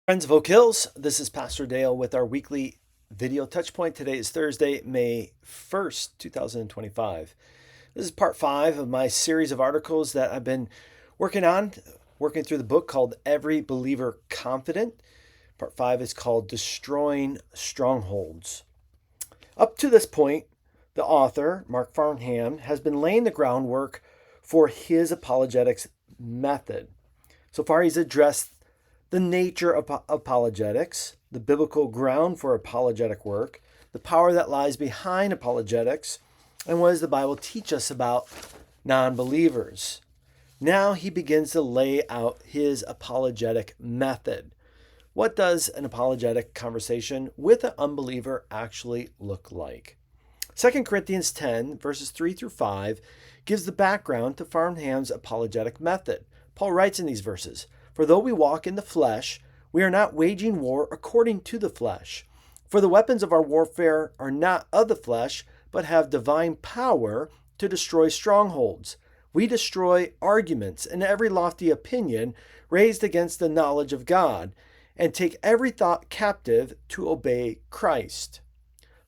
Friends of Oak Hills, this is Pastor Dale with our weekly video Touchpoint. Today is Thursday, May 1st, 2025. This is part 5 of my series of articles that I've been working through the book called Every Believer Confident. Part 5 is called Destroying Strongholds. Up to this point, the author, Mark Farnham, has been laying the groundwork for his apologetics method. So far, he's addressed the nature of apologetics, the biblical ground for apologetic work, the power that lies behind apologetics, and what does the Bible teach us about non-believers. Now he begins to lay out his apologetic method. What does an apologetic conversation with an unbeliever actually look like? 2 Corinthians 10, verses 3 through 5, gives the background to Farnham's apologetic method. Paul writes in these verses, "For though we walk in the flesh, we are not waging war according to the flesh. For the weapons of our warfare are not of the flesh, but have divine power to destroy strongholds. We destroy arguments and every lofty opinion raised against the knowledge of God, and take every thought captive to obey Christ."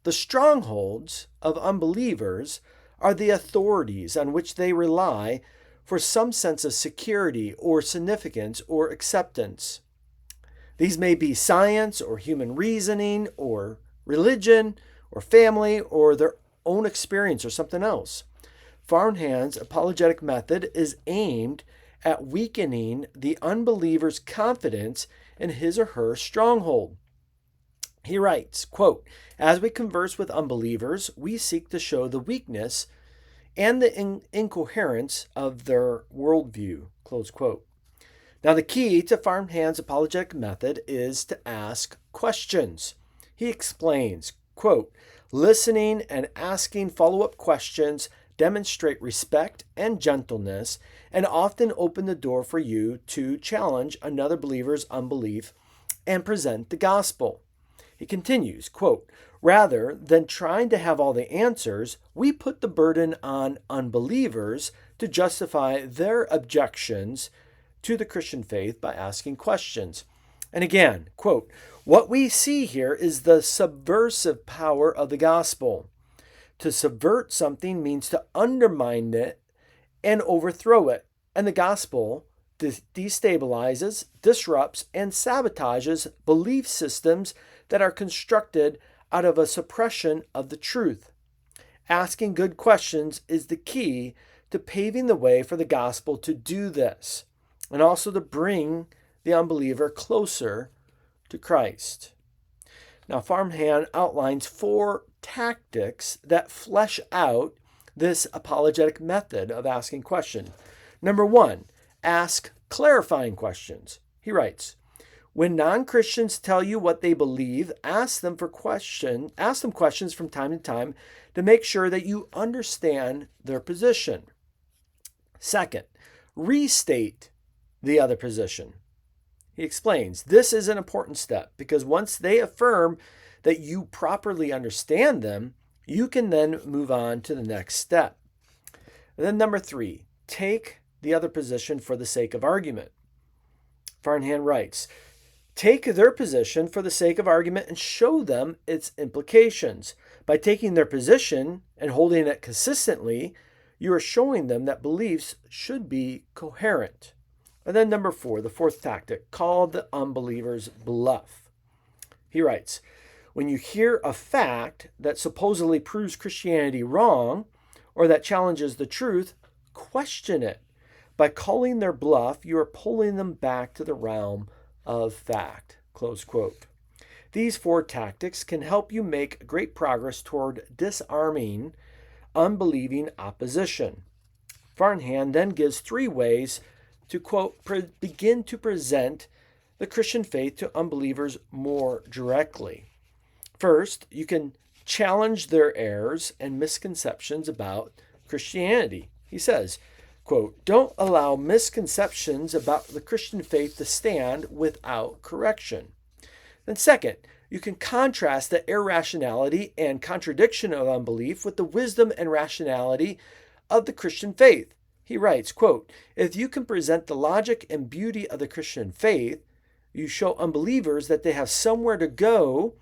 The strongholds of unbelievers are the authorities on which they rely for some sense of security or significance or acceptance. These may be science or human reasoning or religion or family or their own experience or something else. Farnham's apologetic method is aimed at weakening the unbeliever's confidence in his or her stronghold. He writes, quote, "As we converse with unbelievers, we seek to show the weakness and the incoherence of their worldview," close quote. Now, the key to Farnham's apologetic method is to ask questions. He explains, quote, "Listening and asking follow-up questions demonstrate respect and gentleness and often open the door for you to challenge another believer's unbelief and present the gospel." He continues, quote, "Rather than trying to have all the answers, we put the burden on unbelievers to justify their objections to the Christian faith by asking questions." And again, quote, "What we see here is the subversive power of the gospel. To subvert something means to undermine it and overthrow it. And the gospel destabilizes, disrupts, and sabotages belief systems that are constructed out of a suppression of the truth. Asking good questions is the key to paving the way for the gospel to do this, and also to bring the unbeliever closer to Christ." Now, Farnham outlines 4 tactics that flesh out this apologetic method of asking questions. Number 1, ask clarifying questions. He writes, "When non-Christians tell you what they believe, ask them questions from time to time to make sure that you understand their position. Second, restate the other position." He explains, "This is an important step because once they affirm that you properly understand them, you can then move on to the next step." And then number 3, take the other position for the sake of argument. Farnham writes, "Take their position for the sake of argument and show them its implications. By taking their position and holding it consistently, you are showing them that beliefs should be coherent." And then number 4, the 4th tactic, call the unbeliever's bluff. He writes, "When you hear a fact that supposedly proves Christianity wrong or that challenges the truth, question it. By calling their bluff, you are pulling them back to the realm of fact." Close quote. These 4 tactics can help you make great progress toward disarming unbelieving opposition. Farnham then gives 3 ways to, quote, begin to present the Christian faith to unbelievers more directly. First, you can challenge their errors and misconceptions about Christianity. He says, quote, "Don't allow misconceptions about the Christian faith to stand without correction." Then second, you can contrast the irrationality and contradiction of unbelief with the wisdom and rationality of the Christian faith. He writes, quote, "If you can present the logic and beauty of the Christian faith, you show unbelievers that they have somewhere to go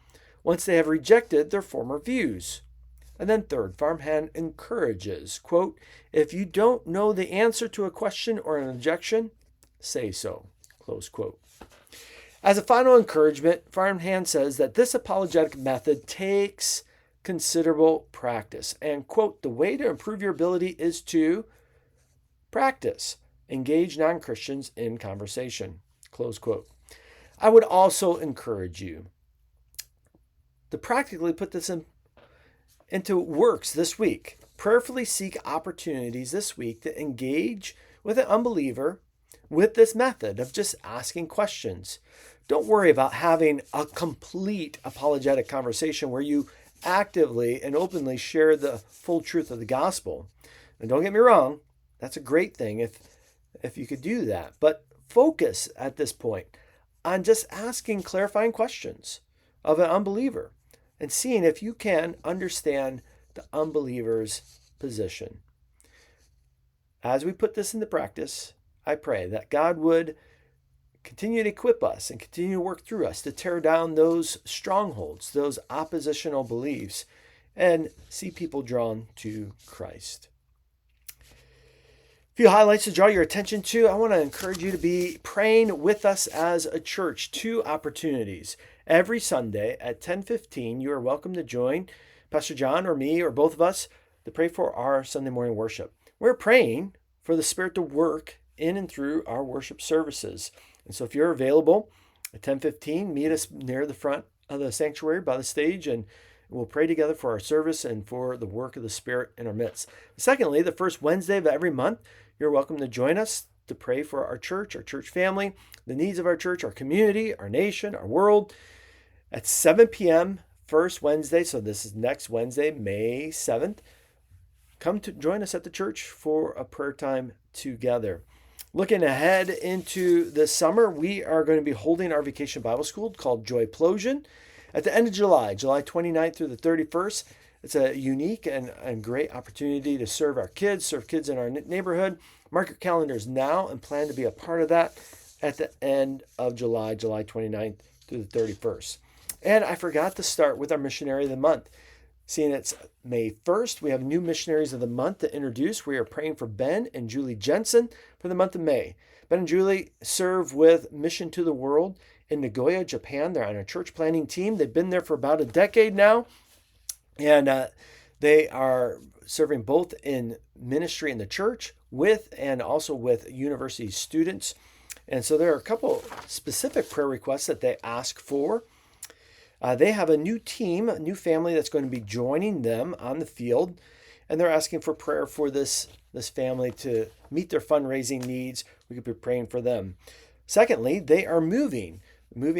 once they have rejected their former views. And then third, farmhand encourages, quote, if you don't know the answer to a question or an objection, say so, close quote. As a final encouragement, farmhand says that this apologetic method takes considerable practice. And, quote, the way to improve your ability is to practice. Engage non-Christians in conversation, close quote. I would also encourage you to practically put this into works this week. Prayerfully seek opportunities this week to engage with an unbeliever with this method of just asking questions. Don't worry about having a complete apologetic conversation where you actively and openly share the full truth of the gospel. And don't get me wrong, that's a great thing if you could do that. But focus at this point on just asking clarifying questions of an unbeliever and seeing if you can understand the unbeliever's position. As we put this into practice, I pray that God would continue to equip us and continue to work through us to tear down those strongholds, those oppositional beliefs, and see people drawn to Christ. A few highlights to draw your attention to. I want to encourage you to be praying with us as a church. 2 opportunities. Every Sunday at 10:15, you are welcome to join Pastor John or me or both of us to pray for our Sunday morning worship. We're praying for the Spirit to work in and through our worship services. And so if you're available at 10:15, meet us near the front of the sanctuary by the stage, and we'll pray together for our service and for the work of the Spirit in our midst. Secondly, the first Wednesday of every month, you're welcome to join us to pray for our church family, the needs of our church, our community, our nation, our world. At 7 p.m., first Wednesday, so this is next Wednesday, May 7th, come to join us at the church for a prayer time together. Looking ahead into the summer, we are going to be holding our vacation Bible school called Joyplosion at the end of July 29th through the 31st. It's a unique and great opportunity to serve kids in our neighborhood. Mark your calendars now and plan to be a part of that at the end of July 29th through the 31st. And I forgot to start with our Missionary of the Month. Seeing it's May 1st, we have new Missionaries of the Month to introduce. We are praying for Ben and Julie Jensen for the month of May. Ben and Julie serve with Mission to the World in Nagoya, Japan. They're on a church planting team. They've been there for about a decade now. And they are serving both in ministry in the church and also with university students. And so there are a couple specific prayer requests that they ask for. They have a new team, a new family that's going to be joining them on the field. And they're asking for prayer for this family to meet their fundraising needs. We could be praying for them. Secondly, they are moving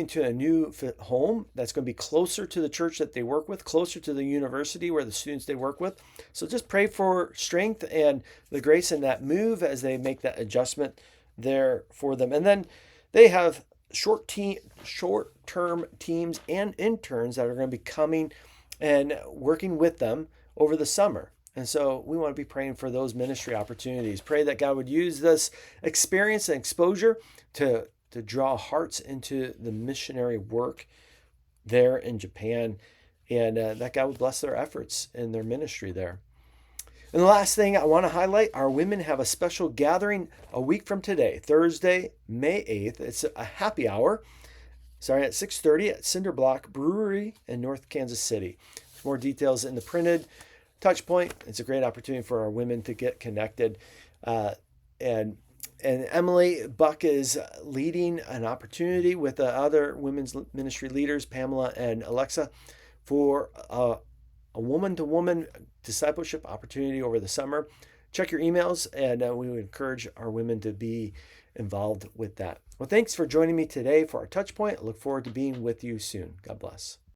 to a new home that's going to be closer to the church that they work with, closer to the university where the students they work with. So just pray for strength and the grace in that move as they make that adjustment there for them. And then they have short-term teams and interns that are going to be coming and working with them over the summer. And so we want to be praying for those ministry opportunities. Pray that God would use this experience and exposure to draw hearts into the missionary work there in Japan, and that God would bless their efforts in their ministry there. And the last thing I want to highlight, our women have a special gathering a week from today, Thursday, May 8th. It's a happy hour, at 6:30 at Cinder Block Brewery in North Kansas City. There's more details in the printed Touchpoint. It's a great opportunity for our women to get connected. And Emily Buck is leading an opportunity with the other women's ministry leaders, Pamela and Alexa, for a woman-to-woman discipleship opportunity over the summer. Check your emails, and we would encourage our women to be involved with that. Well, thanks for joining me today for our Touchpoint. I look forward to being with you soon. God bless.